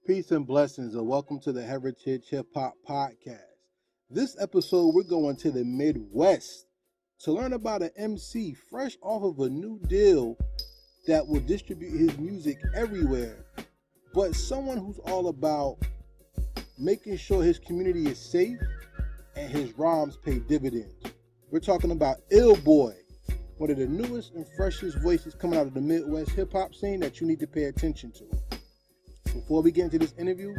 Peace and blessings, and welcome to the Heritage Hiphop podcast. This episode, we're going to the Midwest to learn about an MC fresh off of a new deal that will distribute his music everywhere, but someone who's all about making sure his community is safe and his rhymes pay dividends. We're talking about Ill Boy, one of the newest and freshest voices coming out of the Midwest hip-hop scene that you need to pay attention to. Before we get into this interview,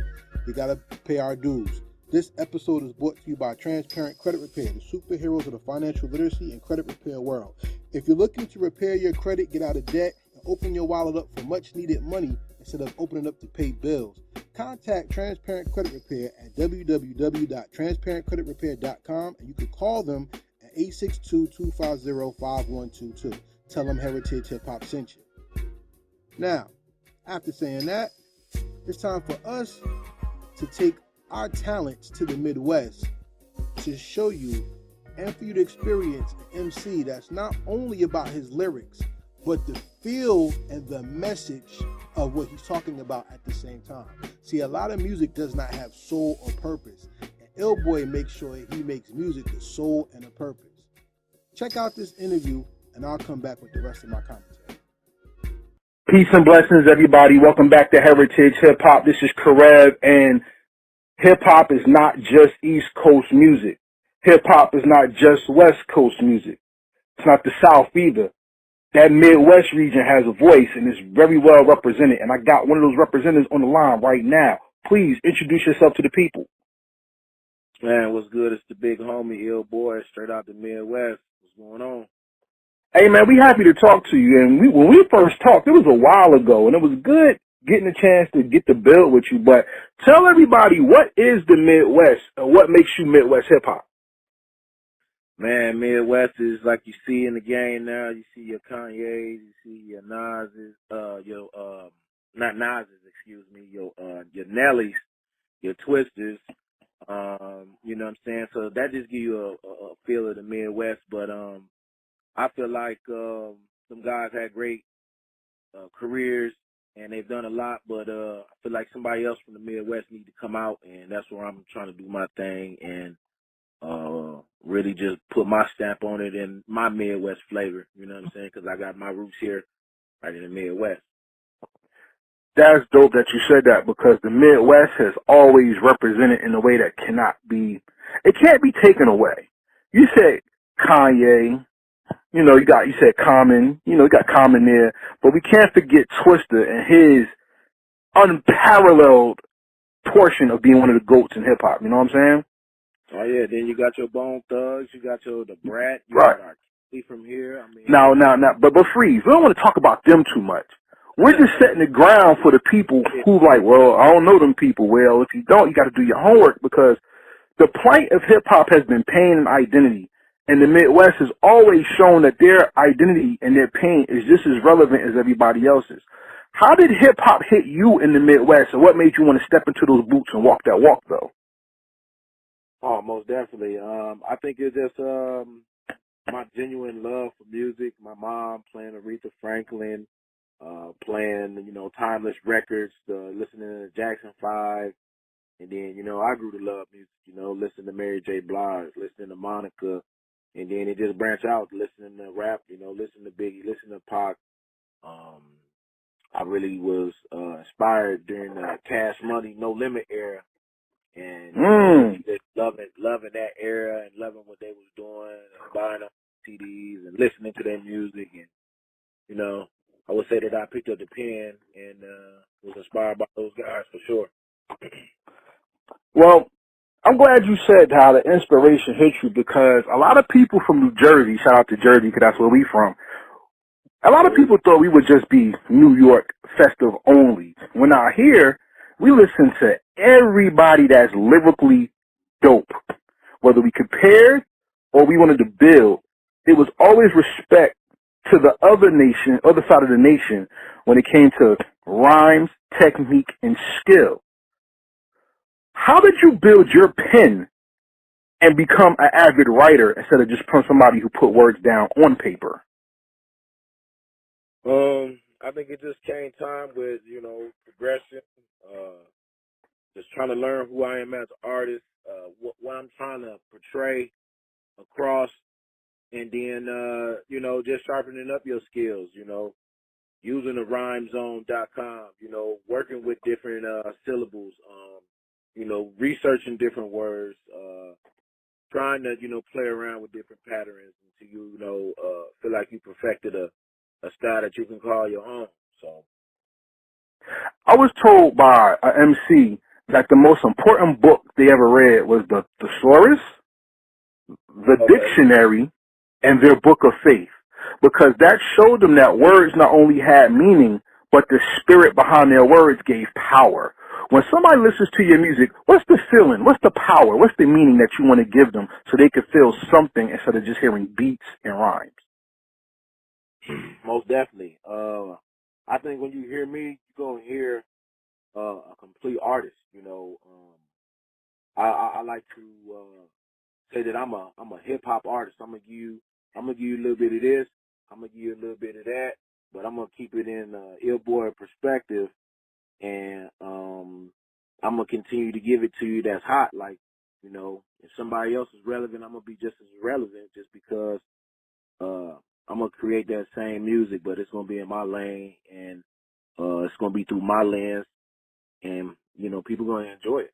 we gotta pay our dues. This episode is brought to you by Transparent Credit Repair, the superheroes of the financial literacy and credit repair world. If you're looking to repair your credit, get out of debt, and open your wallet up for much needed money instead of opening up to pay bills, contact Transparent Credit Repair at www.transparentcreditrepair.com, and you can call them at 862-250-5122. Tell them Heritage Hip Hop sent you. Now, after saying that, it's time for us to take our talents to the Midwest to show you and for you to experience an MC that's not only about his lyrics, but the feel and the message of what he's talking about at the same time. See, a lot of music does not have soul or purpose, and Ill Boy makes sure he makes music with soul and a purpose. Check out this interview, and I'll come back with the rest of my commentary. Peace and blessings, everybody. Welcome back to Heritage Hip Hop. This is Karev, and hip hop is not just East Coast music. Hip hop is not just West Coast music. It's not the South either. That Midwest region has a voice and is very well represented. And I got one of those representatives on the line right now. Please introduce yourself to the people. Man, what's good? It's the big homie, Ill Boy, straight out the Midwest. What's going on? Hey, man, we happy to talk to you. And when we first talked, it was a while ago, and it was good getting a chance to get to build with you. But tell everybody, what is the Midwest, and what makes you Midwest hip-hop? Man, Midwest is like you see in the game now. You see your Kanye's, you see your Nas's, not Nas's, excuse me, your Nelly's, your Twisters. You know what I'm saying? So that just gives you a feel of the Midwest. But I feel like some guys had great careers and they've done a lot, but I feel like somebody else from the Midwest need to come out, and that's where I'm trying to do my thing and really just put my stamp on it and my Midwest flavor, you know what I'm saying, because I got my roots here right in the Midwest. That's dope that you said that, because the Midwest has always represented in a way that it can't be taken away. You said Kanye, you said Common, you got Common there, but we can't forget Twister and his unparalleled portion of being one of the GOATs in hip hop, you know what I'm saying? Oh yeah, then you got your Bone Thugs, you got the Brat, you right. got our from here. I mean, now, but freeze, we don't want to talk about them too much. We're just setting the ground for the people who like, well, I don't know them people. Well, if you don't, you got to do your homework, because the plight of hip hop has been pain and identity. And the Midwest has always shown that their identity and their pain is just as relevant as everybody else's. How did hip hop hit you in the Midwest, and what made you want to step into those boots and walk that walk, though? Oh, most definitely. I think it's just my genuine love for music. My mom playing Aretha Franklin, playing, timeless records, listening to Jackson 5. And then, I grew to love music, listening to Mary J. Blige, listening to Monica. And then it just branched out, listening to rap, listening to Biggie, listening to Pac. I really was inspired during the Cash Money, No Limit era. And just loving that era and loving what they was doing and buying up CDs and listening to their music. And, I would say that I picked up the pen and was inspired by those guys for sure. Well, I'm glad you said how the inspiration hit you, because a lot of people from New Jersey, shout out to Jersey because that's where we from, a lot of people thought we would just be New York festive only. When out here, we listen to everybody that's lyrically dope. Whether we compared or we wanted to build, it was always respect to the other side of the nation when it came to rhymes, technique, and skill. How did you build your pen and become an avid writer instead of just somebody who put words down on paper? I think it just came time with, progression, just trying to learn who I am as an artist, what I'm trying to portray across, and then just sharpening up your skills. Using the rhymezone.com. Working with different syllables. Researching different words. Trying to play around with different patterns until you feel like you perfected a style that you can call your own. So I was told by a MC that the most important book they ever read was the thesaurus, the dictionary, and their book of faith, because that showed them that words not only had meaning, but the spirit behind their words gave power. When somebody listens to your music, what's the feeling? What's the power? What's the meaning that you want to give them so they can feel something instead of just hearing beats and rhymes? Most definitely. I think when you hear me, you're going to hear a complete artist. I like to say that I'm a hip hop artist. I'm gonna give you a little bit of this. I'm gonna give you a little bit of that, but I'm gonna keep it in ill boy perspective, and I'm gonna continue to give it to you that's hot. Like, if somebody else is relevant, I'm gonna be just as relevant, just because I'm gonna create that same music, but it's gonna be in my lane, and it's gonna be through my lens, and people gonna enjoy it.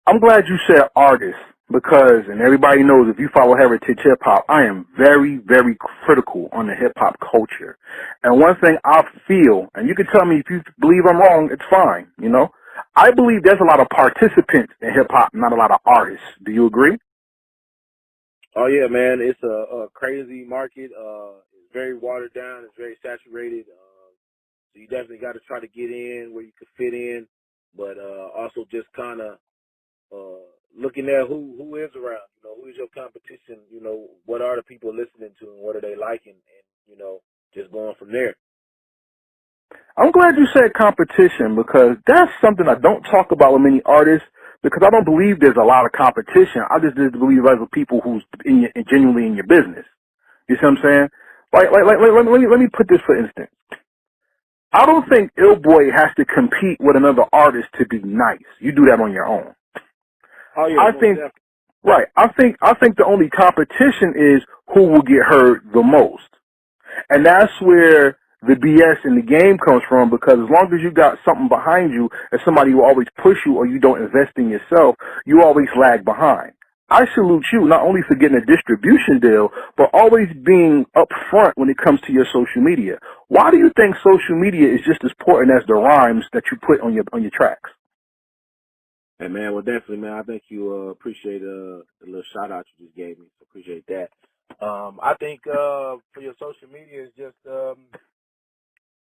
I'm glad you said artist, because, and everybody knows if you follow Heritage Hiphop, I am very, very critical on the hip-hop culture. And one thing I feel, and you can tell me if you believe I'm wrong, it's fine, I believe there's a lot of participants in hip-hop, not a lot of artists. Do you agree? Oh yeah, man, it's a crazy market. It's very watered down. It's very saturated. So you definitely got to try to get in where you can fit in, but also just kind of looking at who is around. Who is your competition? What are the people listening to, and what are they liking, and just going from there. I'm glad you said competition, because that's something I don't talk about with many artists, because I don't believe there's a lot of competition. I just believe other people who's genuinely in your business. You see what I'm saying? Let me put this for instance. I don't think Ill Boy has to compete with another artist to be nice. You do that on your own. Oh yeah, I think, definitely. right. I think the only competition is who will get heard the most. And that's where the BS in the game comes from, because as long as you got something behind you and somebody will always push you, or you don't invest in yourself, you always lag behind. I salute you not only for getting a distribution deal, but always being upfront when it comes to your social media. Why do you think social media is just as important as the rhymes that you put on your tracks? Hey man, well definitely, man. I think you appreciate the little shout out you just gave me. So appreciate that. I think for your social media is just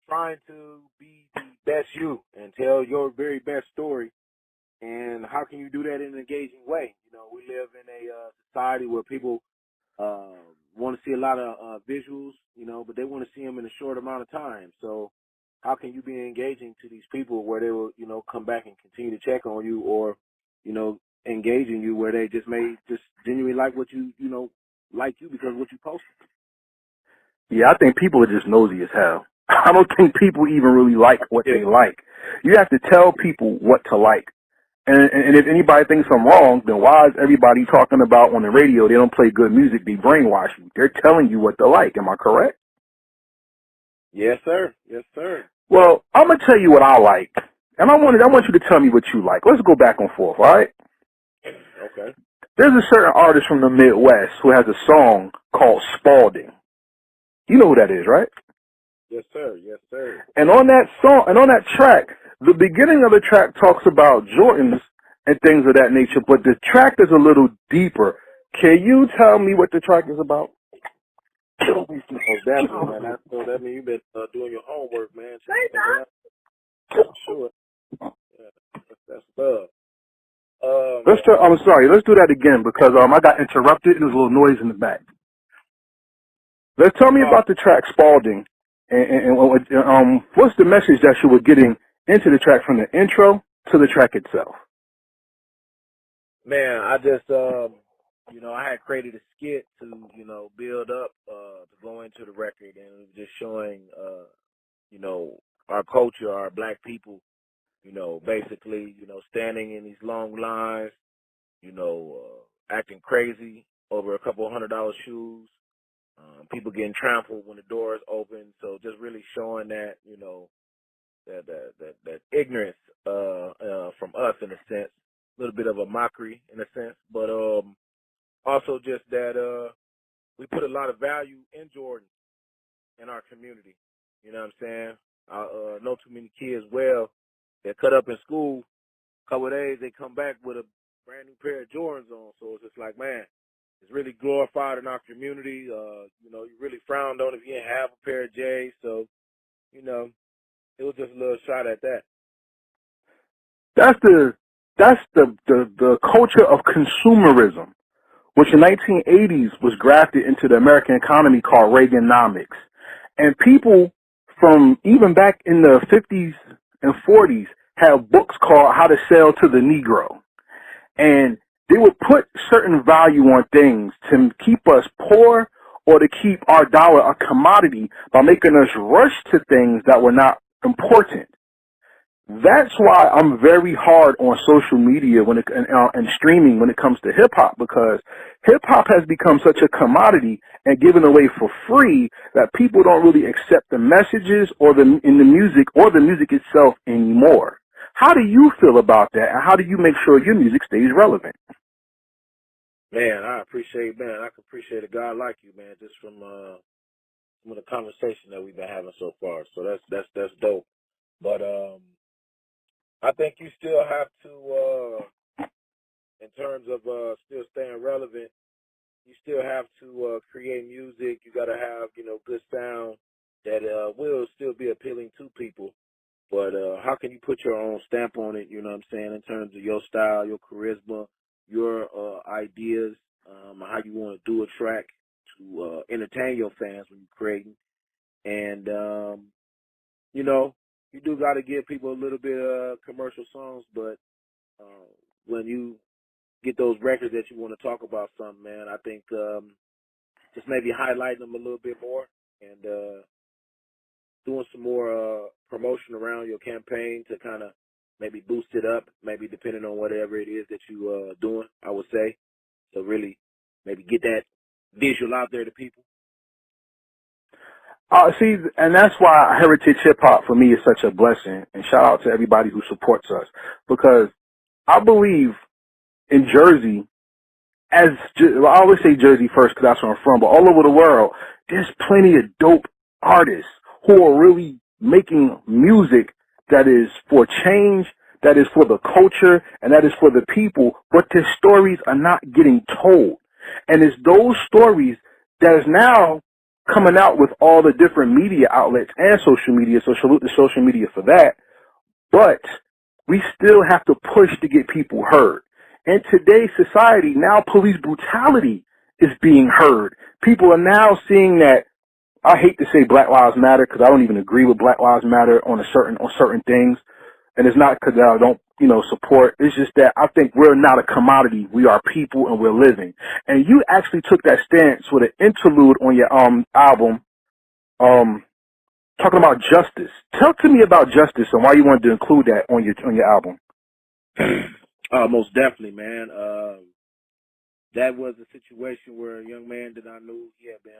trying to be the best you and tell your very best story. And how can you do that in an engaging way? We live in a society where people want to see a lot of visuals, but they want to see them in a short amount of time. So how can you be engaging to these people where they will, come back and continue to check on you, or, engaging you where they just may just genuinely like what like you because of what you posted? Yeah, I think people are just nosy as hell. I don't think people even really like what they like. You have to tell people what to like. And if anybody thinks I'm wrong, then why is everybody talking about on the radio they don't play good music, they brainwash you? They're telling you what they like. Am I correct? Yes, sir. Yes, sir. Well, I'm going to tell you what I like. And I want you to tell me what you like. Let's go back and forth, all right? Okay. There's a certain artist from the Midwest who has a song called Spalding. You know who that is, right? Yes, sir. Yes, sir. And on that song, and on that track, the beginning of the track talks about Jordans and things of that nature, but the track is a little deeper. Can you tell me what the track is about? Oh, definitely, man. That means you've been doing your homework, man. Sure. Yeah, that's love. I'm sorry. Let's do that again, because I got interrupted and there's a little noise in the back. Let's tell me about the track Spalding, and what's the message that you were getting into the track from the intro to the track itself? Man, I just I had created a skit to build up to go into the record, and just showing our culture, our black people, basically, standing in these long lines, acting crazy over a couple $100 shoes, people getting trampled when the doors open. So just really showing that, that ignorance from us in a sense, a little bit of a mockery in a sense, but also just that we put a lot of value in Jordan in our community. You know what I'm saying? I know too many kids, they're cut up in school, a couple of days, they come back with a brand new pair of Jordans on. So it's just like, man, it's really glorified in our community. You really frowned on if you didn't have a pair of J's. So, it was just a little shot at that. That's the culture of consumerism, which in 1980s was grafted into the American economy called Reaganomics. And people from even back in the 50s and 40s have books called How to Sell to the Negro. And they would put certain value on things to keep us poor or to keep our dollar a commodity by making us rush to things that were not important. That's why I'm very hard on social media and streaming when it comes to hip hop, because hip hop has become such a commodity and given away for free that people don't really accept the messages in the music or the music itself anymore. How do you feel about that, and how do you make sure your music stays relevant? Man, I can appreciate a guy like you, man, just from the conversation that we've been having so far. So that's dope. But I think you still have to, in terms of still staying relevant, you still have to create music. You got to have, good sound that will still be appealing to people. But how can you put your own stamp on it, you know what I'm saying, in terms of your style, your charisma, your ideas, how you want to do a track to entertain your fans when you're creating. And, you do got to give people a little bit of commercial songs, but when you get those records that you want to talk about something, man, I think just maybe highlighting them a little bit more and doing some more promotion around your campaign to kind of maybe boost it up, maybe depending on whatever it is that you doing, I would say. So really maybe get that visual out there to people. See, and that's why Heritage Hiphop for me is such a blessing. And shout out to everybody who supports us, because I believe in Jersey, I always say Jersey first because that's where I'm from, but all over the world, there's plenty of dope artists who are really making music that is for change, that is for the culture, and that is for the people, but their stories are not getting told. And it's those stories that is now coming out with all the different media outlets and social media, so salute to social media for that. But we still have to push to get people heard. In today's society, now police brutality is being heard. People are now seeing that. I hate to say Black Lives Matter because I don't even agree with Black Lives Matter on certain things. And it's not because I don't, support. It's just that I think we're not a commodity. We are people and we're living. And you actually took that stance with an interlude on your album, talking about justice. Tell to me about justice and why you wanted to include that on your album. Most definitely, man. That was a situation where a young man that I knew, he had been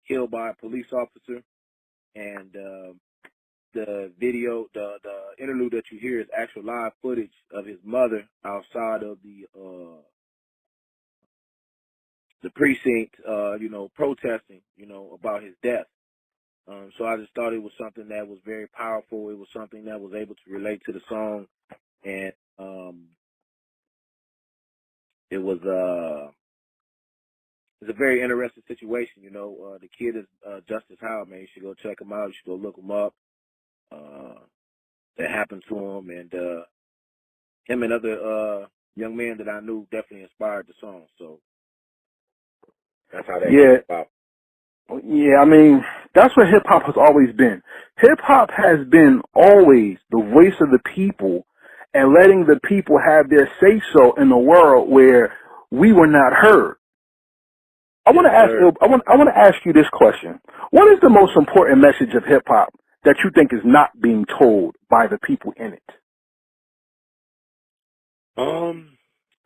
killed by a police officer, and the video, the interlude that you hear is actual live footage of his mother outside of the precinct, protesting, about his death. So I just thought it was something that was very powerful. It was something that was able to relate to the song, and it was it's a very interesting situation. The kid is Justice Howard, man. You should go check him out. You should go look him up. That happened to him, and him and other young men that I knew definitely inspired the song. So that's how that came about. Yeah, I mean, that's what hip-hop has always been. Hip-hop has been always the voice of the people and letting the people have their say-so in a world where we were not heard. I want to ask you this question. What is the most important message of hip-hop that you think is not being told by the people in it?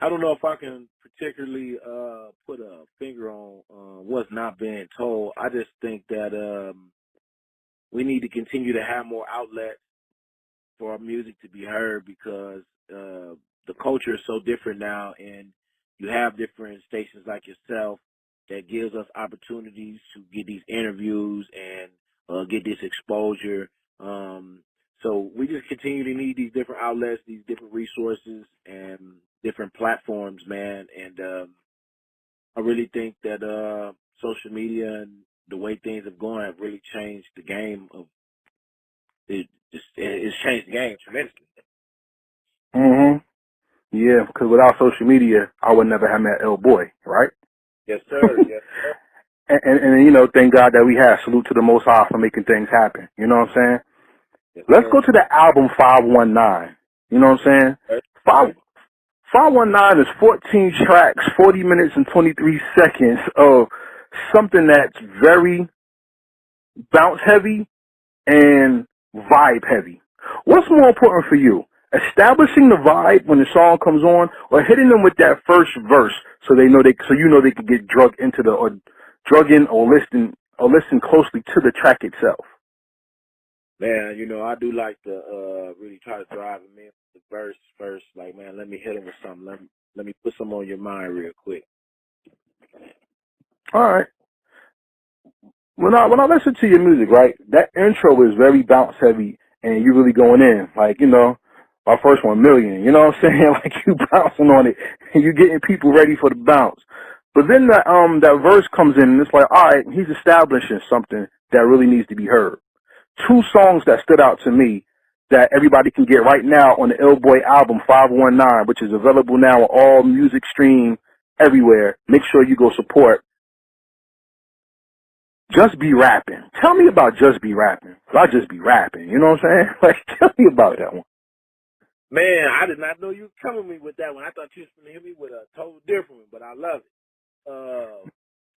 I don't know if I can particularly put a finger on what's not being told. I just think that we need to continue to have more outlets for our music to be heard, because the culture is so different now, and you have different stations like yourself that gives us opportunities to get these interviews and get this exposure. So we just continue to need these different outlets, these different resources, and different platforms, man. And I really think that social media and the way things have gone have really changed the game of it. It's changed the game tremendously. Mm-hmm. Yeah, because without social media, I would never have met El Boy, right? Yes, sir. Yes, sir. And you know, thank God that we have. Salute to the Most High for making things happen. You know what I'm saying? Yes, Let's sir. go to the album 519. You know what I'm saying? Right. 519 is 14 tracks, 40 minutes and 23 seconds of something that's very bounce heavy and vibe heavy. What's more important for you? Establishing the vibe when the song comes on, or hitting them with that first verse so you know they could get drug in or listen closely to the track itself? Man, you know, I do like to really try to drive them in with the verse first. Like, man, let me hit them with something. Let me put some on your mind real quick. All right. When I listen to your music, right, that intro is very bounce heavy, and you really going in. Like, you know, my first 1 million, you know what I'm saying? Like, you bouncing on it, and you getting people ready for the bounce. But then that verse comes in, and it's like, all right, he's establishing something that really needs to be heard. 2 songs that stood out to me that everybody can get right now on the Illboy album 519, which is available now on all music stream everywhere. Make sure you go support. Just Be Rapping. Tell me about Just Be Rapping. I just be rapping, you know what I'm saying? Like, tell me about that one. Man, I did not know you were coming with me with that one. I thought you was going to hit me with a total different one, but I love it.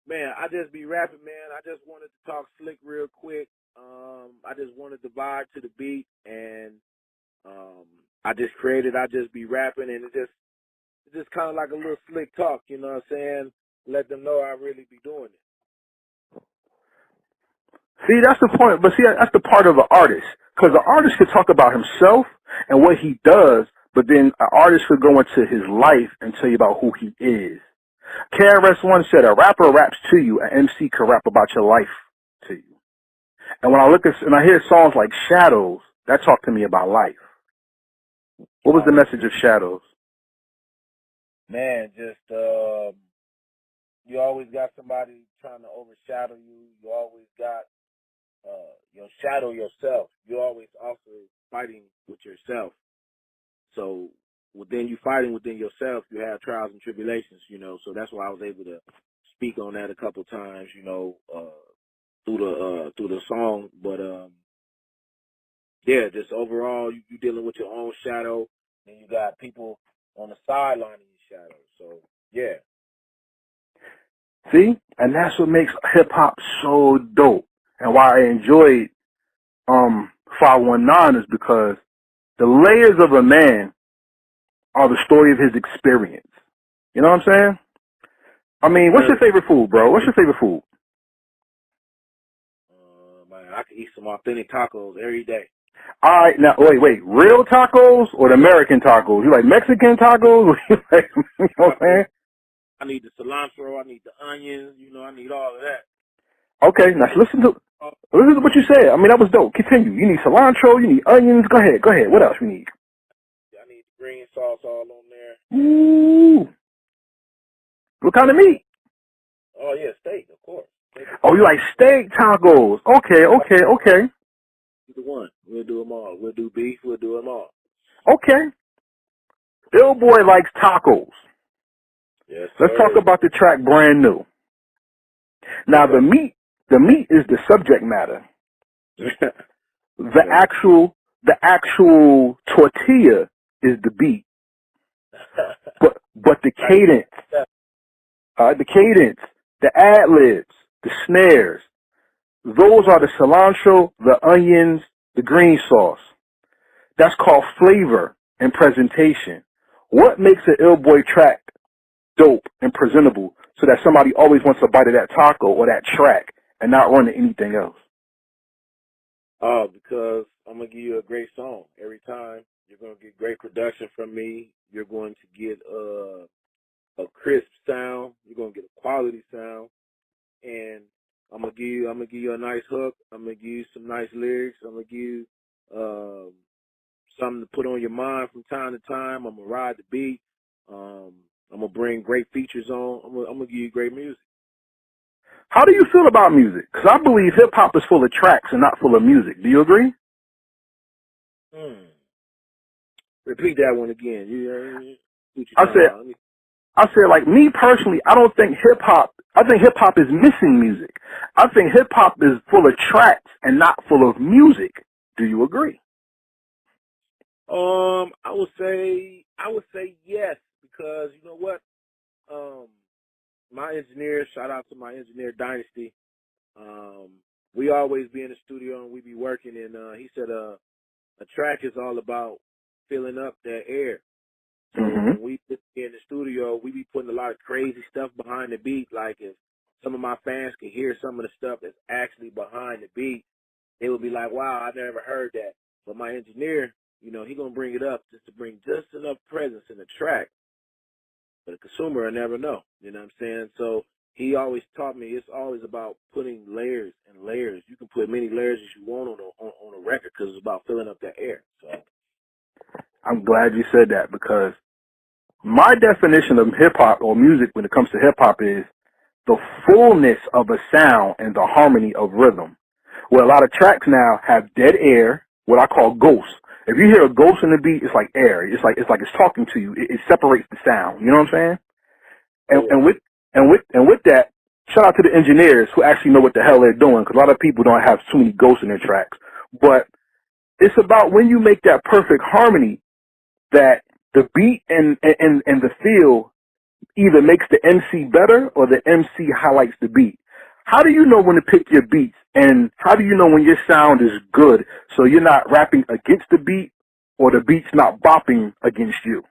Man, I just be rapping, man. I just wanted to talk slick real quick. I just wanted to vibe to the beat, and I just created I Just Be Rapping, and it's just kind of like a little slick talk, you know what I'm saying? Let them know I really be doing it. See, that's the point. But see, that's the part of an artist. Because the artist could talk about himself and what he does, but then an artist could go into his life and tell you about who he is. KRS-One said, a rapper raps to you, an MC could rap about your life to you. And when I hear songs like Shadows, that talk to me about life. What was the message of Shadows? Man, just you always got somebody trying to overshadow you. You always got your shadow yourself. You're always also fighting with yourself. So within you fighting within yourself, you have trials and tribulations, you know. So that's why I was able to speak on that a couple times, you know, through the song. But yeah, just overall, you dealing with your own shadow, and you got people on the sideline of your shadow. So yeah. See? And that's what makes hip-hop so dope. And why I enjoyed 519 is because the layers of a man are the story of his experience. You know what I'm saying? I mean, what's your favorite food, bro? What's your favorite food? Man, I can eat some authentic tacos every day. All right, now, wait. Real tacos or the American tacos? You like Mexican tacos? You know what I'm saying? I need the cilantro. I need the onions. You know, I need all of that. Okay, now listen to what you said. I mean, that was dope. Continue. You need cilantro. You need onions. Go ahead. What else you need? I need the green sauce all on there. Ooh. What kind of meat? Oh, yeah, steak, of course. Oh, you like steak tacos. Okay. Either one. We'll do them all. We'll do beef. We'll do them all. Okay. Bill Boy likes tacos. Yes, Let's sir. talk about the track Brand New. Now, the meat is the subject matter. The actual tortilla is the beat. But the cadence, the ad-libs, the snares, those are the cilantro, the onions, the green sauce. That's called flavor and presentation. What makes an Ill Boy track dope and presentable so that somebody always wants a bite of that taco or that track and not run to anything else? Oh, because I'm going to give you a great song. Every time you're going to get great production from me. You're going to get a crisp sound. You're going to get a quality sound. And I'm going to give you a nice hook. I'm going to give you some nice lyrics. I'm going to give you something to put on your mind from time to time. I'm going to ride the beat. I'm going to bring great features on. I'm going to give you great music. How do you feel about music? Because I believe hip-hop is full of tracks and not full of music. Do you agree? Repeat that one again. I said, like, me personally, I don't think hip-hop, I think hip-hop is missing music. I think hip-hop is full of tracks and not full of music. Do you agree? I would say yes, because you know what? My engineer, shout out to my engineer Dynasty. We always be in the studio and we be working, and he said a track is all about filling up that air. So when we be in the studio, we be putting a lot of crazy stuff behind the beat. Like if some of my fans can hear some of the stuff that's actually behind the beat, they would be like, wow, I never heard that. But my engineer, he going to bring it up just to bring just enough presence in the track. But the consumer will never know. You know what I'm saying? So he always taught me it's always about putting layers and layers. You can put many layers as you want on a record because it's about filling up that air. So I'm glad you said that, because my definition of hip-hop or music when it comes to hip-hop is the fullness of a sound and the harmony of rhythm. Where a lot of tracks now have dead air, what I call ghosts. If you hear a ghost in the beat, it's like air. It's like it's talking to you. It separates the sound. You know what I'm saying? And with that, shout out to the engineers who actually know what the hell they're doing, because a lot of people don't have too many ghosts in their tracks. But it's about when you make that perfect harmony that the beat and the feel either makes the MC better or the MC highlights the beat. How do you know when to pick your beats, and how do you know when your sound is good so you're not rapping against the beat or the beat's not bopping against you?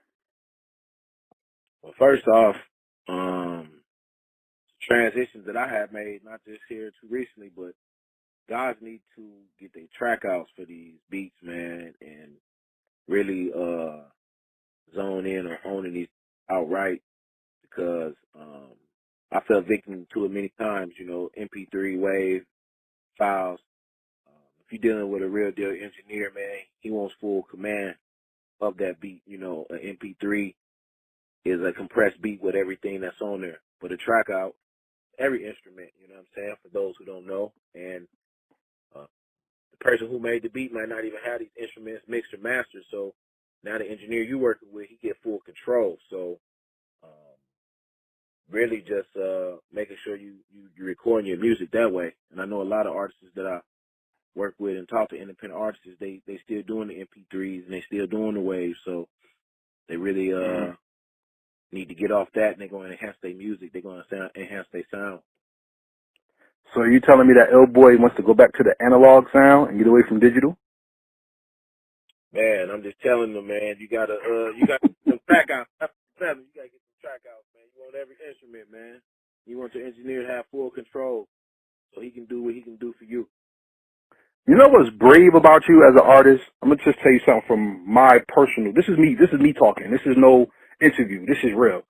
Well, first off, transitions that I have made, not just here too recently, but guys need to get their track outs for these beats, man, and really zone in or owning these outright, because I fell victim to it many times, MP3 wave files. If you're dealing with a real deal engineer, man, he wants full command of that beat. An MP3 is a compressed beat with everything that's on there. But a track out, every instrument, you know what I'm saying, for those who don't know. And the person who made the beat might not even have these instruments mixed or mastered. So now the engineer you're working with, he get full control. So really just making sure you're recording your music that way. And I know a lot of artists that I work with and talk to, independent artists, they still doing the MP3s and they still doing the waves. So they really need to get off that, and they're going to enhance their music. They're going to enhance their sound. So are you telling me that Ill Boy wants to go back to the analog sound and get away from digital? Man, I'm just telling them, man, you gotta get some track outs. You gotta get some track outs, man. You want every instrument, man. You want your engineer to have full control so he can do what he can do for you. You know what's brave about you as an artist? I'm gonna just tell you something from my personal. This is me talking. This is no interview. This is real.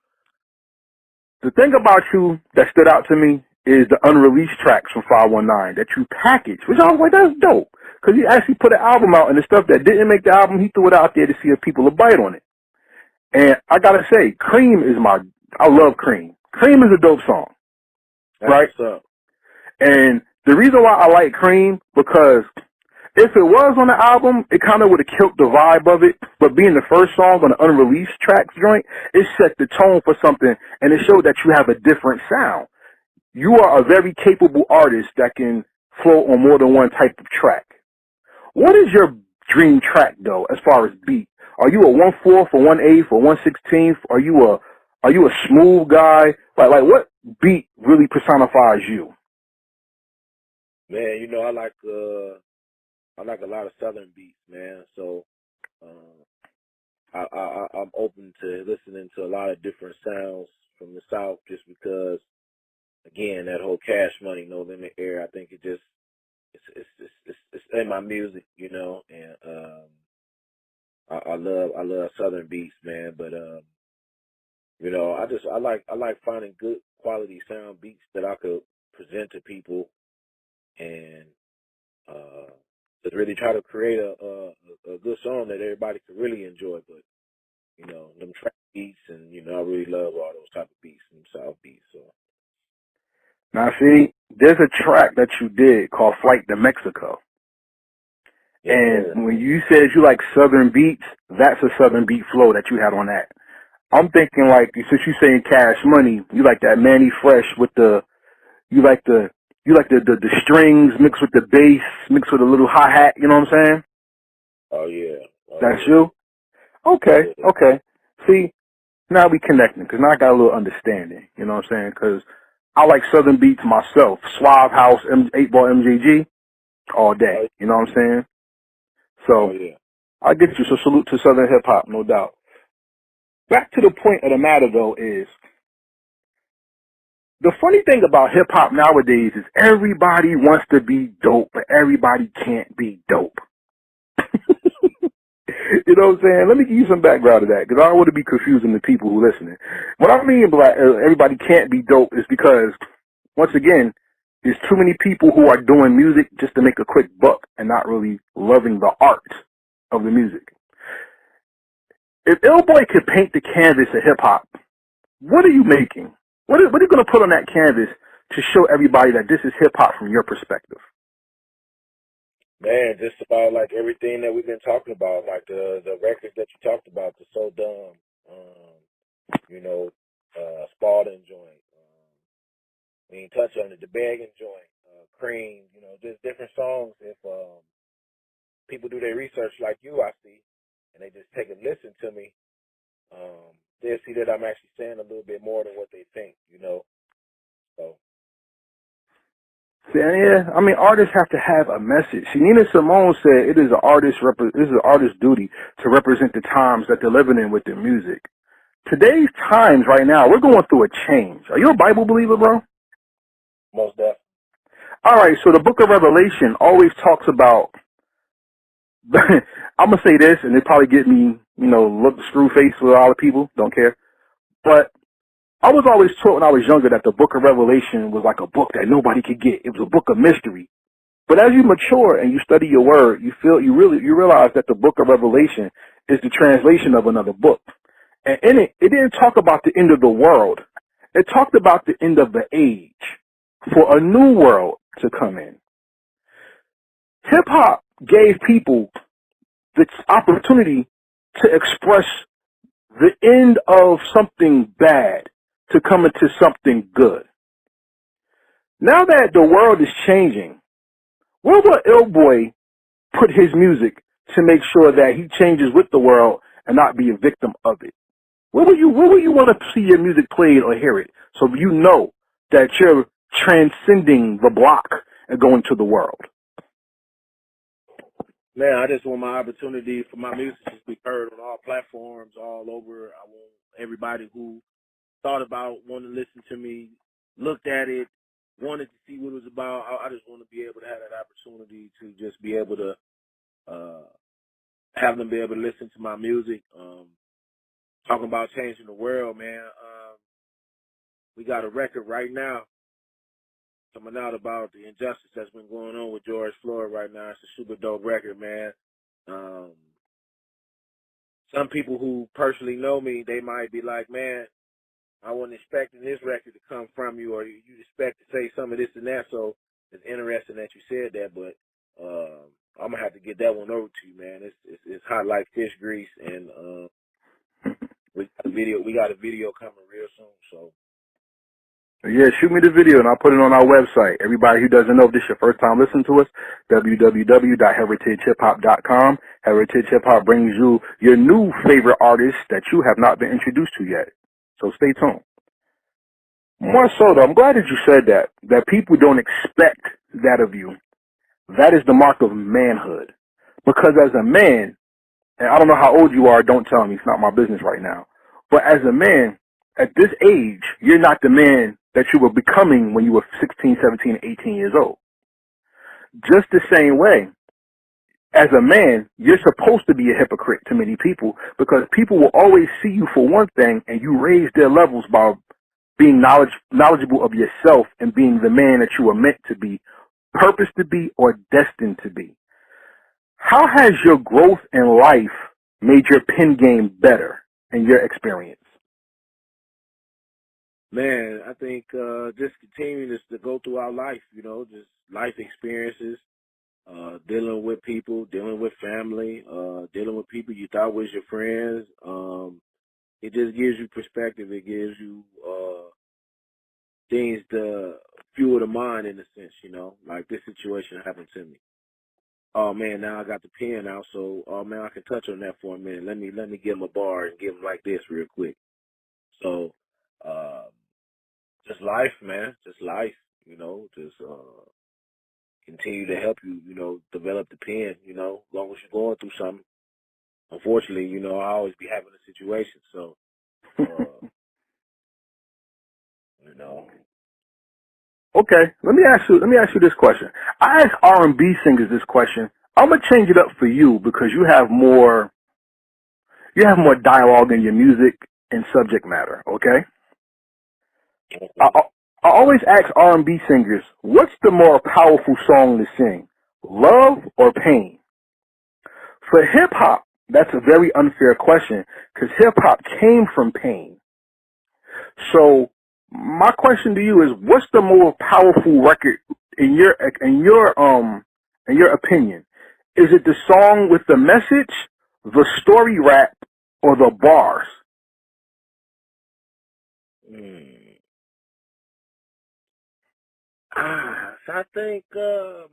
The thing about you that stood out to me is the unreleased tracks from 519 that you packaged, which I was like, that's dope. Because he actually put an album out, and the stuff that didn't make the album, he threw it out there to see if people would bite on it. And I gotta say, I love Cream. Cream is a dope song. That's right? What's up. And the reason why I like Cream, because if it was on the album, it kind of would have killed the vibe of it. But being the first song on the unreleased tracks joint, it set the tone for something, and it showed that you have a different sound. You are a very capable artist that can flow on more than one type of track. What is your dream track, though, as far as beat? Are you a 1/4 or 1/8 or 1/16? Are you a smooth guy? Like what beat really personifies you? Man, I like a lot of Southern beats, man. So I'm open to listening to a lot of different sounds from the South, just because, again, that whole Cash Money, No Limit era. I think it just it's in my music, you know, and I love Southern beats, man. But you know, I like finding good quality sound beats that I could present to people, and to really try to create a good song that everybody can really enjoy. But you know, them trap beats, and you know, I really love all those type of beats, them South beats. So Now, see, there's a track that you did called Flight to Mexico. yes, And sir. when you said you like Southern beats, that's a Southern beat flow that you had on that. I'm thinking like, since you saying Cash Money, you like that Manny Fresh with you like the strings mixed with the bass, mixed with a little hi-hat, you know what I'm saying? Oh yeah, oh That's yeah, you? Okay, yeah. okay. See, now we connecting, because now I got a little understanding, you know what I'm saying? Because I like Southern beats myself. Suave House, 8-Ball MJG, all day, you know what I'm saying? Oh So, yeah. I get you, so salute to Southern hip-hop, no doubt. Back to the point of the matter, though, is the funny thing about hip-hop nowadays is everybody wants to be dope, but everybody can't be dope. You know what I'm saying? Let me give you some background to that, because I don't want to be confusing the people who are listening. What I mean by everybody can't be dope is because, once again, there's too many people who are doing music just to make a quick buck and not really loving the art of the music. If Illboy could paint the canvas of hip-hop, what are you making? What are you going to put on that canvas to show everybody that this is hip-hop from your perspective? Man, just about like everything that we've been talking about, like the records that you talked about, the So Dumb, you know, Spalding joint. We ain't touch on it, the Begging joint, Cream. You know, just different songs. If people do their research like you, I see, and they just take a listen to me, they'll see that I'm actually saying a little bit more than what they think. You know, so. See, yeah, I mean, artists have to have a message. See, Nina Simone said it is an artist's duty to represent the times that they're living in with their music. Today's times right now, we're going through a change. Are you a Bible believer, bro? Most definitely. All right, so the book of Revelation always talks about, I'm going to say this, and it probably get me, look screw face with a lot of people, don't care. But I was always taught when I was younger that the book of Revelation was like a book that nobody could get. It was a book of mystery. But as you mature and you study your word, you realize that the book of Revelation is the translation of another book. And in it didn't talk about the end of the world. It talked about the end of the age for a new world to come in. Hip hop gave people the opportunity to express the end of something bad to come into something good. Now that the world is changing, where will Illboy put his music to make sure that he changes with the world and not be a victim of it? Where would you want to see your music played or hear it, so you know that you're transcending the block and going to the world? Man, I just want my opportunity for my music to be heard on all platforms, all over. I want everybody who thought about wanting to listen to me, looked at it, wanted to see what it was about. I just want to be able to have that opportunity to just be able to have them be able to listen to my music. Talking about changing the world, man. We got a record right now coming out about the injustice that's been going on with George Floyd right now. It's a super dope record, man. Some people who personally know me, they might be like, man, I wasn't expecting this record to come from you, or you expect to say some of this and that. So it's interesting that you said that, but I'm gonna have to get that one over to you, man. It's hot like fish grease, and we got a video coming real soon. So Yeah, shoot me the video and I'll put it on our website. Everybody who doesn't know, if this is your first time listening to us, www.heritagehiphop.com. Heritage Hip Hop brings you your new favorite artists that you have not been introduced to yet. So stay tuned. More so though, I'm glad that you said that people don't expect that of you. that is the mark of manhood. Because as a man, and I don't know how old you are, don't tell me, it's not my business right now. But as a man, at this age, you're not the man that you were becoming when you were 16, 17, 18 years old. Just the same way, as a man, you're supposed to be a hypocrite to many people because people will always see you for one thing and you raise their levels by being knowledgeable of yourself and being the man that you were meant to be, purposed to be, or destined to be. How has your growth in life made your pen game better in your experience? Man, I think just continuing to go through our life, just life experiences, dealing with people, dealing with family, dealing with people you thought was your friends. It just gives you perspective. It gives you things to fuel the mind in a sense, like this situation happened to me. Oh man, now I got the pen out, so man, I can touch on that for a minute. Let me give him a bar and give him like this real quick. So, just life, man, just life, just continue to help you, develop the pen, as long as you're going through something. Unfortunately, I always be having a situation, so, Okay, let me ask you this question. I ask R&B singers this question. I'm gonna change it up for you because you have more dialogue in your music and subject matter. Okay. I always ask R&B singers, what's the more powerful song to sing, love or pain? For hip hop, that's a very unfair question because hip hop came from pain. So my question to you is, what's the more powerful record in your opinion? Is it the song with the message, the story rap, or the bars? So I think I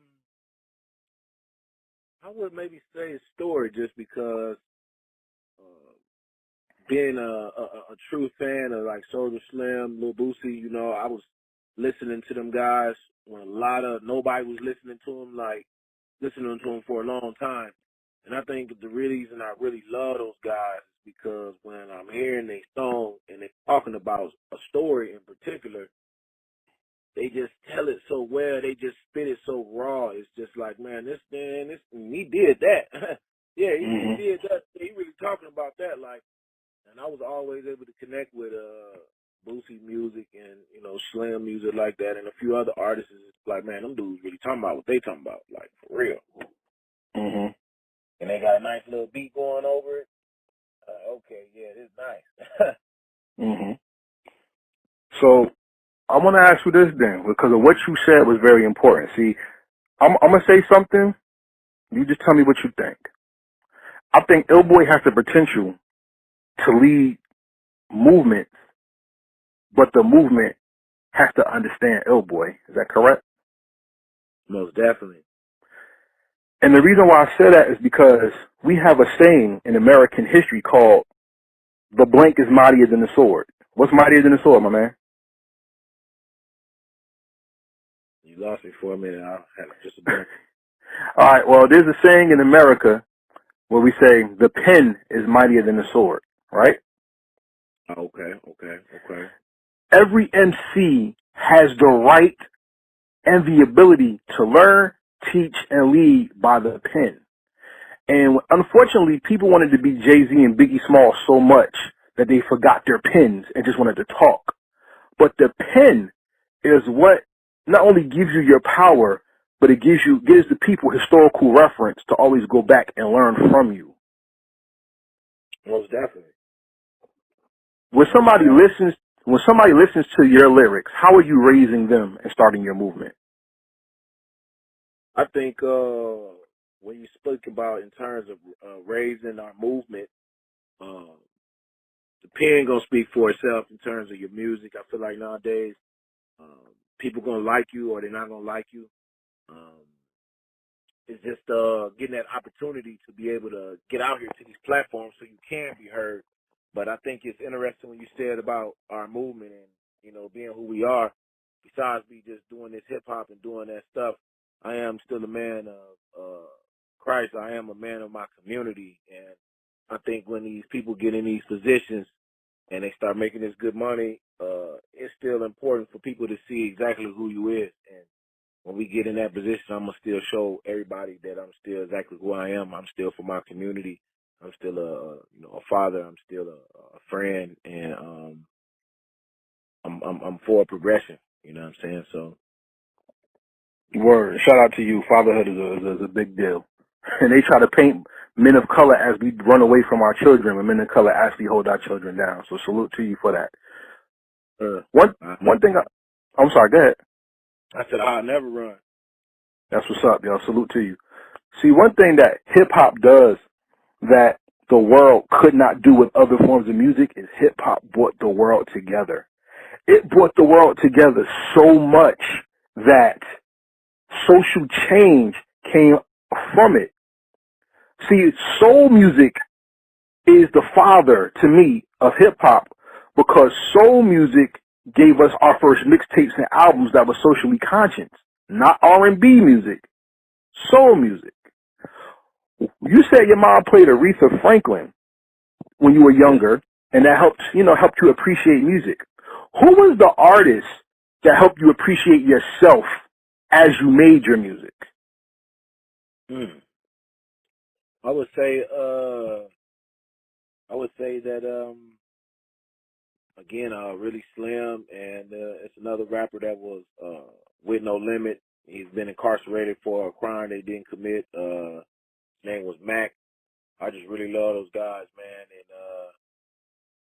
would maybe say a story just because being a true fan of like Soulja Slim, Lil Boosie, I was listening to them guys when nobody was listening to them, like listening to them for a long time. And I think the reason I really love those guys is because when I'm hearing their song and they're talking about a story in particular, they just tell it so well. They just spit it so raw. It's just like, man, he did that. Yeah, he did that. He really talking about that. Like, and I was always able to connect with Boosie music and, Slam music like that and a few other artists. It's like, man, them dudes really talking about what they talking about, like, for real. Mm-hmm. And they got a nice little beat going over it. Okay, yeah, it's nice. Mm-hmm. So I want to ask you this then, because of what you said was very important. See, I'm going to say something. You just tell me what you think. I think Illboy has the potential to lead movements, but the movement has to understand Illboy. Is that correct? Most definitely. And the reason why I say that is because we have a saying in American history called the blank is mightier than the sword. What's mightier than the sword, my man? You lost me for a minute. I had just a blank. All right, well, there's a saying in America where we say the pen is mightier than the sword, right? Okay. Every MC has the right and the ability to learn, teach, and lead by the pen. And unfortunately, people wanted to be Jay-Z and Biggie Smalls so much that they forgot their pens and just wanted to talk. But the pen is what not only gives you your power, but it gives the people historical reference to always go back and learn from you. Most definitely. When somebody listens to your lyrics, how are you raising them and starting your movement? I think when you speak about in terms of raising our movement, the pen gonna speak for itself in terms of your music. I feel like nowadays people gonna like you or they're not gonna like you. It's just getting that opportunity to be able to get out here to these platforms so you can be heard. But I think it's interesting when you said about our movement and being who we are. Besides me just doing this hip hop and doing that stuff, I am still a man of Christ. I am a man of my community, and I think when these people get in these positions and they start making this good money, it's still important for people to see exactly who you is. And when we get in that position, I'm gonna still show everybody that I'm still exactly who I am. I'm still for my community. I'm still a father. I'm still a friend, and I'm for progression. You know what I'm saying? So. Word. Shout out to you. Fatherhood is a big deal. And they try to paint men of color as we run away from our children, when men of color actually hold our children down. So salute to you for that. One thing. I'm sorry. Go ahead. I said I'll never run. That's what's up, yo. Salute to you. See, one thing that hip hop does that the world could not do with other forms of music is hip hop brought the world together. It brought the world together so much that social change came from it. See, soul music is the father, to me, of hip-hop, because soul music gave us our first mixtapes and albums that were socially conscious, not R&B music, soul music. You said your mom played Aretha Franklin when you were younger, and that helped you appreciate music. Who was the artist that helped you appreciate yourself as you made your music? I would say that again, really Slim, and it's another rapper that was with No Limit. He's been incarcerated for a crime they didn't commit. His name was Mac. I just really love those guys, man, and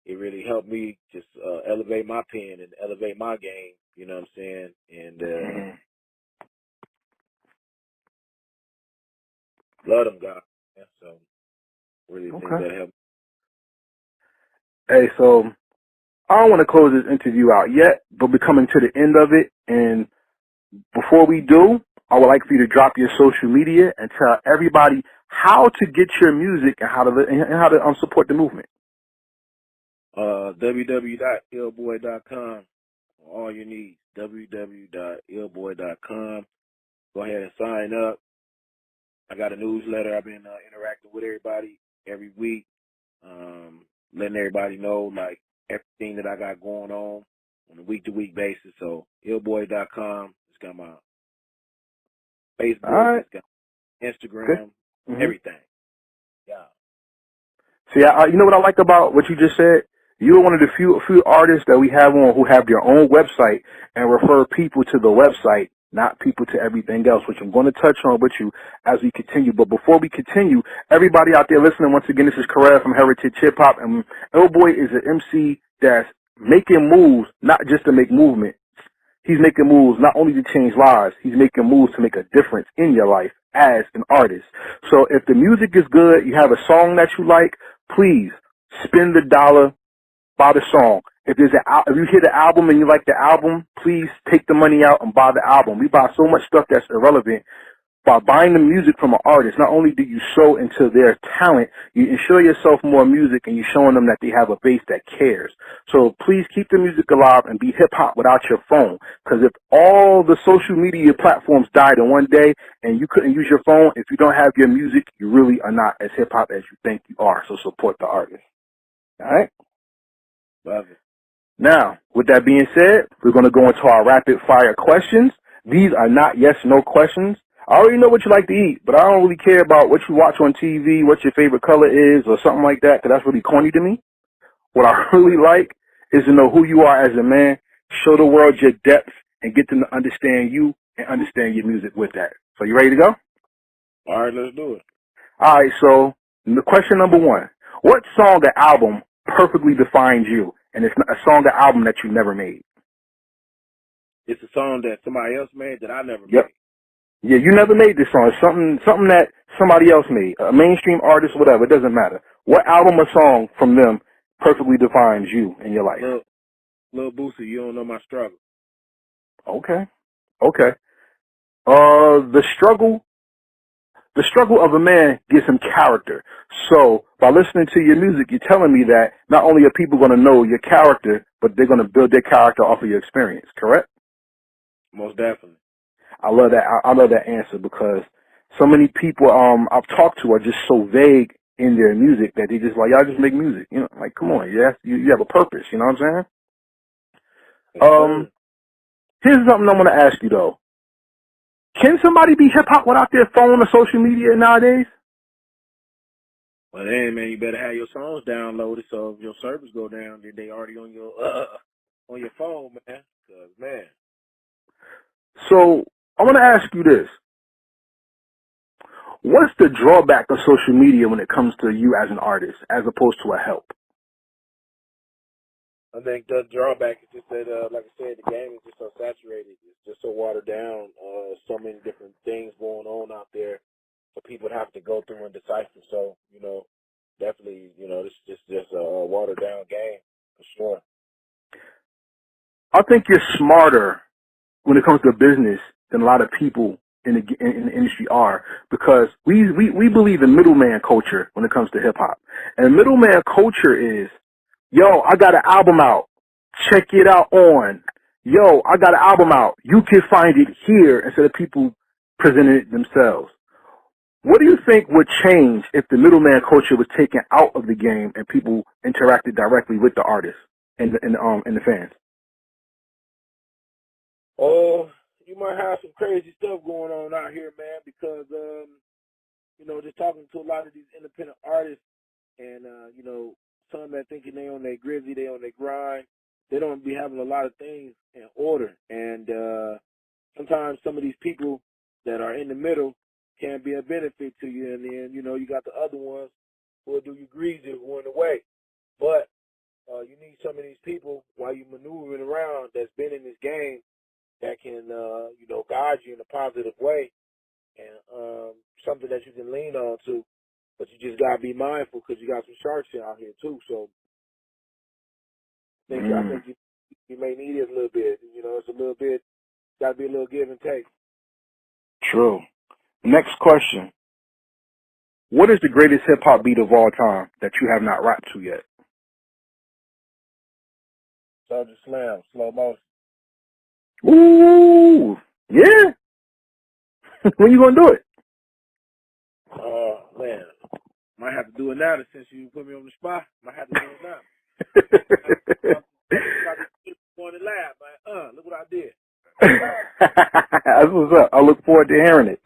it really helped me just elevate my pen and elevate my game. You know what I'm saying? And love them guys. Yeah, so really think that helped. Hey, so I don't want to close this interview out yet, but we're coming to the end of it. And before we do, I would like for you to drop your social media and tell everybody how to get your music and how to support the movement. www.illboy.com. All you need. www.illboy.com. Go ahead and sign up. I got a newsletter. I've been interacting with everybody every week, letting everybody know like everything that I got going on a week-to-week basis. So illboy.com. It's got my Facebook. It's got Instagram. Everything. Yeah. See, you know what I like about what you just said? You're one of the few artists that we have on who have their own website and refer people to the website, not people to everything else, which I'm going to touch on with you as we continue. But before we continue, everybody out there listening, once again, this is Karel from Heritage Hiphop, and Illboy is an MC that's making moves, not just to make movement. He's making moves not only to change lives, he's making moves to make a difference in your life as an artist. So if the music is good, you have a song that you like, please spend the dollar, buy the song. If you hear the album and you like the album, please take the money out and buy the album. We buy so much stuff that's irrelevant. By buying the music from an artist, not only do you sow into their talent, you ensure yourself more music and you're showing them that they have a base that cares. So please keep the music alive and be hip-hop without your phone. Because if all the social media platforms died in one day and you couldn't use your phone, if you don't have your music, you really are not as hip-hop as you think you are. So support the artist. All right? Love it. Now, with that being said, we're going to go into our rapid-fire questions. These are not yes/no questions. I already know what you like to eat, but I don't really care about what you watch on TV, what your favorite color is, or something like that, because that's really corny to me. What I really like is to know who you are as a man, show the world your depth, and get them to understand you and understand your music with that. So you ready to go? All right, let's do it. All right, so question number one. What song or album perfectly defines you, and it's a song or album that you never made? It's a song that somebody else made that I never Yep. made. Yeah, you never made this song. It's something that somebody else made, a mainstream artist, whatever. It doesn't matter. What album or song from them perfectly defines you in your life? Lil Boosie, You Don't Know My Struggle. Okay. The struggle of a man gives him character. So by listening to your music, you're telling me that not only are people going to know your character, but they're going to build their character off of your experience. Correct? Most definitely. I love that. I love that answer because so many people I've talked to are just so vague in their music that they just like, y'all just make music. You know, like, come on, you have a purpose. You know what I'm saying? Here's something I'm gonna ask you though. Can somebody be hip hop without their phone or social media nowadays? Well, then, man, you better have your songs downloaded. So if your servers go down, then they already on your phone, man. 'Cause, man. So I want to ask you this: what's the drawback of social media when it comes to you as an artist, as opposed to a help? I think the drawback is just that, like I said, the game is just so saturated. It's just so watered down. So many different things going on out there for people to have to go through and decipher. So, definitely, this is just a watered down game for sure. I think you're smarter when it comes to business than a lot of people in the industry are, because we believe in middleman culture when it comes to hip hop. And middleman culture is, yo, I got an album out. Check it out on. Yo, I got an album out. You can find it here, instead of people presenting it themselves. What do you think would change if the middleman culture was taken out of the game and people interacted directly with the artists and the fans? Oh, you might have some crazy stuff going on out here, man, because just talking to a lot of these independent artists and some that thinking they on their grizzly, they on their grind, they don't be having a lot of things in order. And sometimes some of these people that are in the middle can be a benefit to you, and then you got the other ones who will do you greasy, who in the way. But you need some of these people while you maneuvering around that's been in this game that can guide you in a positive way, and something that you can lean on to. But you just gotta be mindful because you got some sharks out here too. So I think you may need it a little bit. It's a little bit. Got to be a little give and take. True. Next question. What is the greatest hip hop beat of all time that you have not rapped to yet? Soldier Slam, Slow Motion. Ooh, yeah. When you gonna do it? Man, might have to do it now since you put me on the spot. Might have to do it now. On the lab, man. Look what I did. That's what's up. I look forward to hearing it.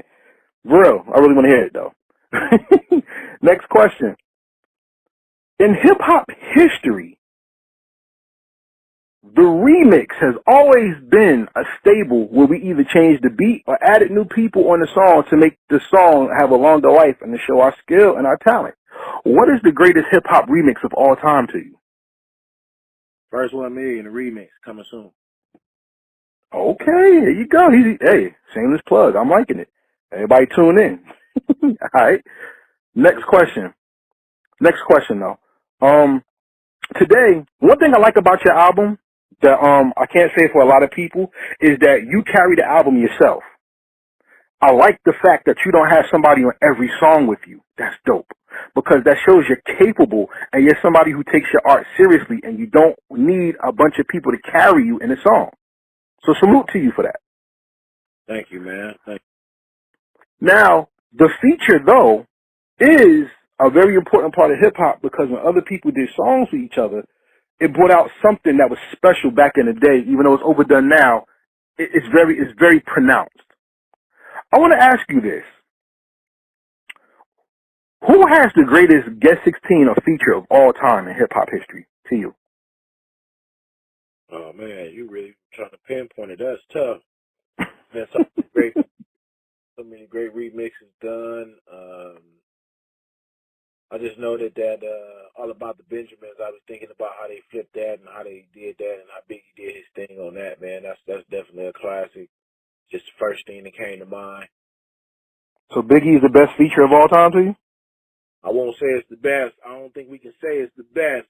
Real, I really want to hear it though. Next question. In hip hop history, the remix has always been a staple where we either changed the beat or added new people on the song to make the song have a longer life and to show our skill and our talent. What is the greatest hip hop remix of all time to you? First 1 million, the remix coming soon. Okay, there you go. Hey, shameless plug. I'm liking it. Everybody tune in. All right. Next question though. Today, one thing I like about your album that I can't say for a lot of people is that you carry the album yourself. I like the fact that you don't have somebody on every song with you. That's dope. Because that shows you're capable and you're somebody who takes your art seriously, and you don't need a bunch of people to carry you in a song. So salute to you for that. Thank you, man. Thank you. Now, the feature, though, is a very important part of hip-hop, because when other people did songs with each other, it brought out something that was special back in the day. Even though it's overdone now, it's very pronounced. I want to ask you this. Who has the greatest Guest 16 or feature of all time in hip-hop history to you? Oh, man, you really trying to pinpoint it. That's tough. Man, so many great remixes done. I just know that All About the Benjamins, I was thinking about how they flipped that and how they did that and how Biggie did his thing on that, man. That's definitely a classic. Just the first thing that came to mind. So Biggie is the best feature of all time to you? I won't say it's the best. I don't think we can say it's the best,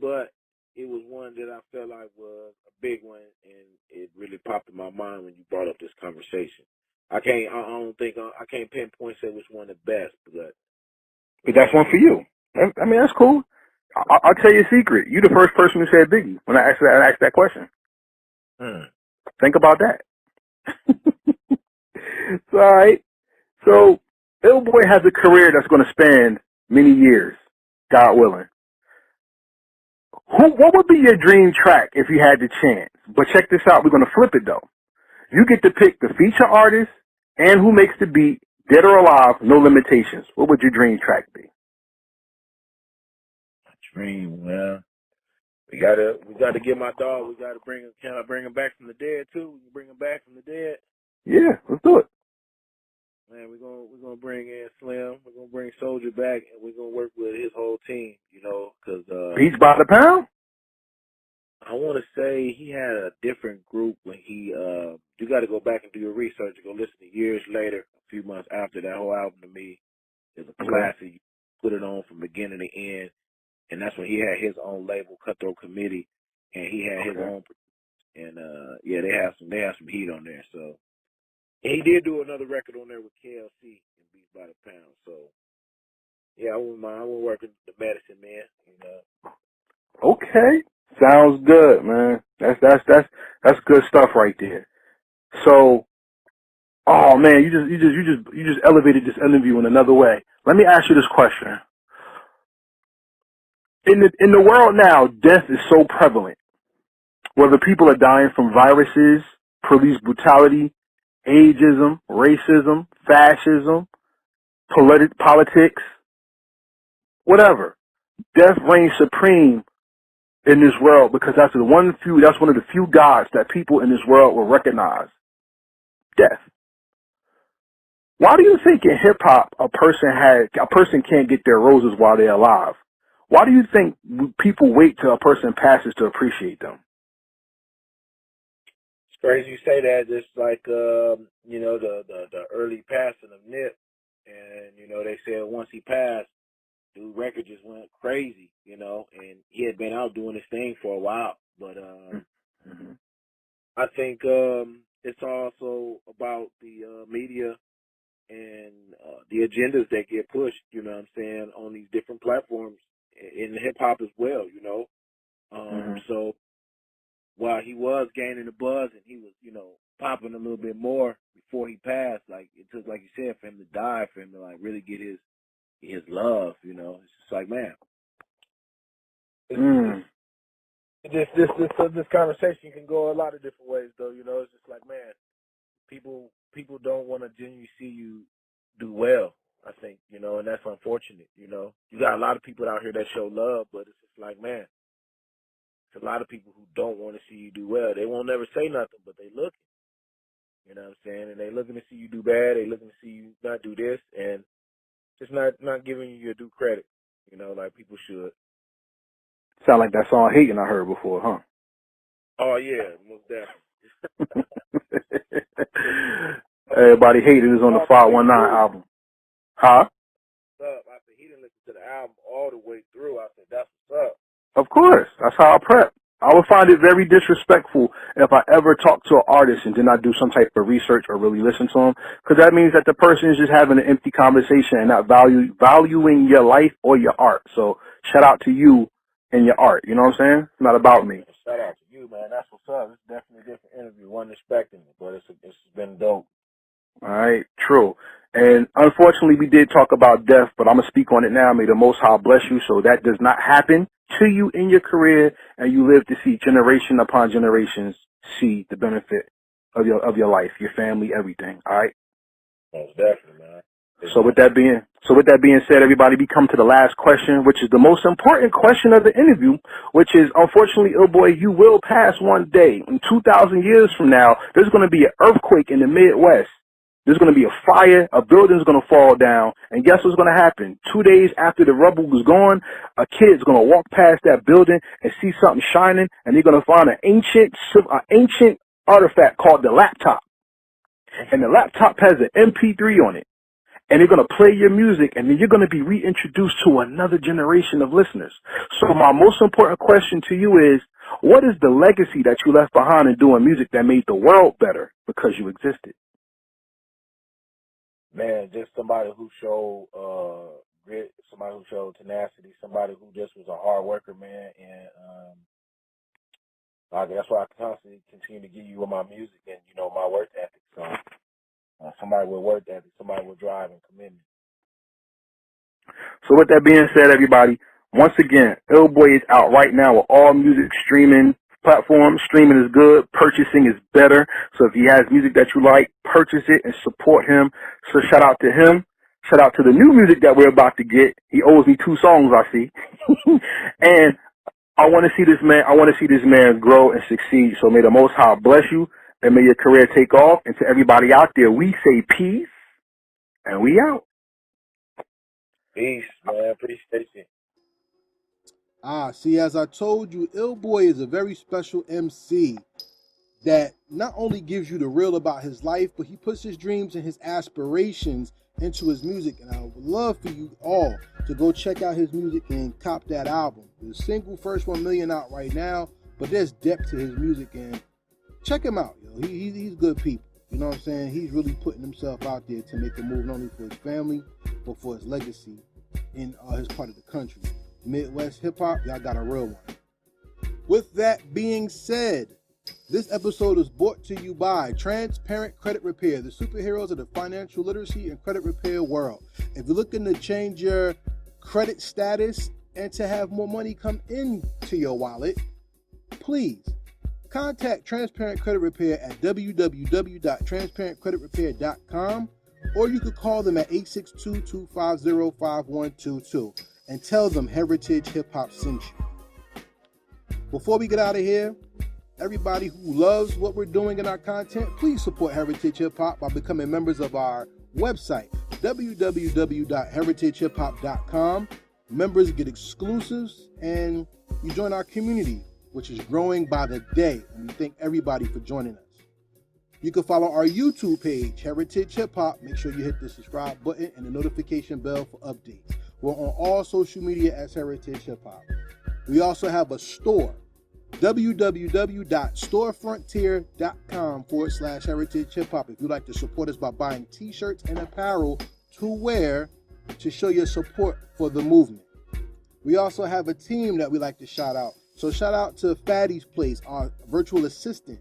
but it was one that I felt like was a big one, and it really popped in my mind when you brought up this conversation. I can't pinpoint say which one the best, but that's one for you. I mean, that's cool. I'll tell you a secret. You're the first person who said Biggie when I asked that question. Think about that. It's all right. So, Illboy has a career that's going to span many years, God willing. What would be your dream track if you had the chance? But check this out. We're going to flip it, though. You get to pick the feature artist and who makes the beat, dead or alive, no limitations. What would your dream track be? Dream, man. We gotta get my dog. We gotta bring him. Can I bring him back from the dead too? We can bring him back from the dead. Yeah, let's do it. Man, we're gonna bring in Slim. We're gonna bring Soldier back, and we're gonna work with his whole team. You know, because Beats by the pound? I want to say he had a different group when he. You got to go back and do your research. You go listen to years later, a few months after that whole album. To me, is a classic. You put it on from beginning to end, and that's when he had his own label, Cutthroat Committee, and he had his own. And yeah, they have some heat on there. So and he did do another record on there with KLC and Beats by the Pound. So yeah, I wouldn't mind. I wouldn't work with the Medicine Man. You know. Okay. Sounds good, man. That's good stuff right there. So, oh man, you just elevated this interview in another way. Let me ask you this question. In the world now, death is so prevalent. Whether people are dying from viruses, police brutality, ageism, racism, fascism, politics, whatever. Death reigns supreme in this world because that's one of the few gods that people in this world will recognize. Death. Why do you think in hip hop a person can't get their roses while they're alive? Why do you think people wait till a person passes to appreciate them? It's crazy you say that. Just like you know, the early passing of Nip, and you know they said once he passed, dude record just went crazy. You know, and he had been out doing his thing for a while, but I think it's also about the media and the agendas that get pushed, you know what I'm saying, on these different platforms in hip hop as well, you know. So while he was gaining the buzz and he was, you know, popping a little bit more before he passed, like it took, like you said, for him to die, for him to like really get his love, you know. It's just like, man, this conversation can go a lot of different ways, though. You know, it's just like, man, people don't want to genuinely see you do well. I think, you know, and that's unfortunate. You know, you got a lot of people out here that show love, but it's just like, man, it's a lot of people who don't want to see you do well. They won't never say nothing, but they looking. You know what I'm saying? And they looking to see you do bad. They looking to see you not do this, and just not giving you your due credit. You know, like people should. Sound like that song "Hating" I heard before, huh? Oh yeah, most definitely. Everybody hated is on the 519 album. Huh? I said he didn't listen to the album all the way through. I said that's what's up. Of course, that's how I prep. I would find it very disrespectful if I ever talk to an artist and did not do some type of research or really listen to him, because that means that the person is just having an empty conversation and not valuing your life or your art. So shout out to you and your art. You know what I'm saying? It's not about me. Shout out to you, man. That's what's up. It's definitely a different interview. Wasn't expecting it, but it's been dope. All right, true. And unfortunately, we did talk about death, but I'm going to speak on it now. May the Most High bless you so that does not happen to you in your career and you live to see generation upon generations see the benefit of your life, your family, everything. All right? Most definitely, man. So with that being said, everybody, we come to the last question, which is the most important question of the interview, which is, unfortunately, Illboy, you will pass one day. In 2,000 years from now, there's going to be an earthquake in the Midwest. There's going to be a fire, a building's going to fall down, and guess what's going to happen? 2 days after the rubble was gone, a kid's going to walk past that building and see something shining, and they're going to find an ancient artifact called the laptop. And the laptop has an MP3 on it. And they're going to play your music, and then you're going to be reintroduced to another generation of listeners. So my most important question to you is, what is the legacy that you left behind in doing music that made the world better because you existed? Man, just somebody who showed grit, somebody who showed tenacity, somebody who just was a hard worker, man. And that's why I constantly continue to give you my music and, you know, my work ethic. So somebody with work ethic, somebody with drive and commitment. So with that being said, everybody, once again, Illboy is out right now with all music streaming platforms. Streaming is good. Purchasing is better. So if he has music that you like, purchase it and support him. So shout out to him. Shout out to the new music that we're about to get. He owes me 2 songs, I see. And I want to see this man grow and succeed. So may the Most High bless you and may your career take off. And to everybody out there, we say peace and we out. Peace, man. Appreciate you. See, as I told you, Illboy is a very special MC that not only gives you the real about his life, but he puts his dreams and his aspirations into his music. And I would love for you all to go check out his music and cop that album. The single First 1 Million out right now, but there's depth to his music, and check him out. Yo. He's good people. You know what I'm saying? He's really putting himself out there to make a move not only for his family, but for his legacy in his part of the country. Midwest hip-hop, y'all got a real one. With that being said, this episode is brought to you by Transparent Credit Repair, the superheroes of the financial literacy and credit repair world. If you're looking to change your credit status and to have more money come into your wallet, please contact Transparent Credit Repair at www.transparentcreditrepair.com, or you could call them at 862-250-5122 and tell them Heritage Hiphop sent you. Before we get out of here, everybody who loves what we're doing in our content, please support Heritage Hiphop by becoming members of our website, www.heritagehiphop.com. Members get exclusives, and you join our community, which is growing by the day, and we thank everybody for joining us. You can follow our YouTube page, Heritage Hiphop. Make sure you hit the subscribe button and the notification bell for updates. We're on all social media as Heritage Hiphop. We also have a store, www.storefrontier.com/Heritage Hiphop. If you'd like to support us by buying t-shirts and apparel to wear to show your support for the movement. We also have a team that we like to shout out. So shout out to Fatty's Place, our virtual assistant,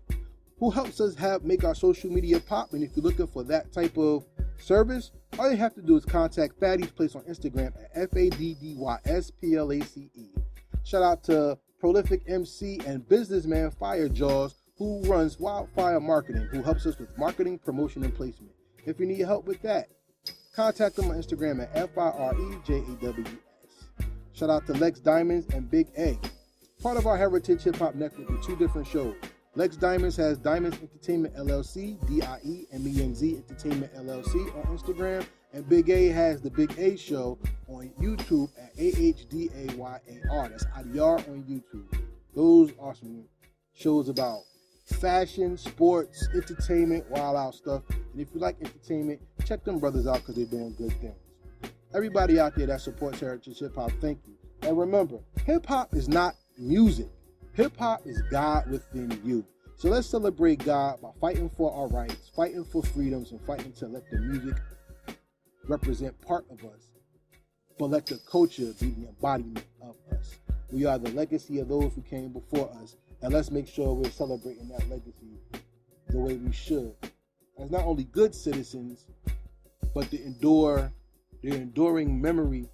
who helps us make our social media pop. And if you're looking for that type of service, all you have to do is contact Fatty's Place on Instagram at FADDYSPLACE. Shout out to prolific MC and businessman Fire Jaws, who runs Wildfire Marketing, who helps us with marketing, promotion, and placement. If you need help with that, contact them on Instagram at FIREJAWS. Shout out to Lex Diamonds and Big A, part of our Heritage Hip Hop Network with 2 different shows. Lex Diamonds has Diamonds Entertainment LLC, DIEMENZ Entertainment LLC on Instagram, and Big A has the Big A Show on YouTube at AHDAYAR. That's ADR on YouTube. Those are some shows about fashion, sports, entertainment, wild out stuff. And if you like entertainment, check them brothers out because they're doing good things. Everybody out there that supports Heritage Hip Hop, thank you. And remember, hip hop is not music. Hip hop is God within you. So let's celebrate God by fighting for our rights, fighting for freedoms, and fighting to let the music represent part of us, but let the culture be the embodiment of us. We are the legacy of those who came before us, and let's make sure we're celebrating that legacy the way we should, as not only good citizens, but the enduring memory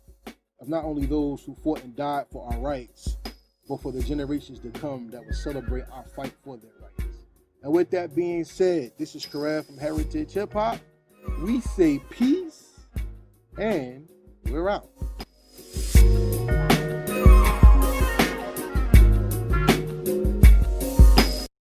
of not only those who fought and died for our rights, but for the generations to come that will celebrate our fight for their rights. And with that being said, this is Karev from Heritage Hip Hop. We say peace, and we're out.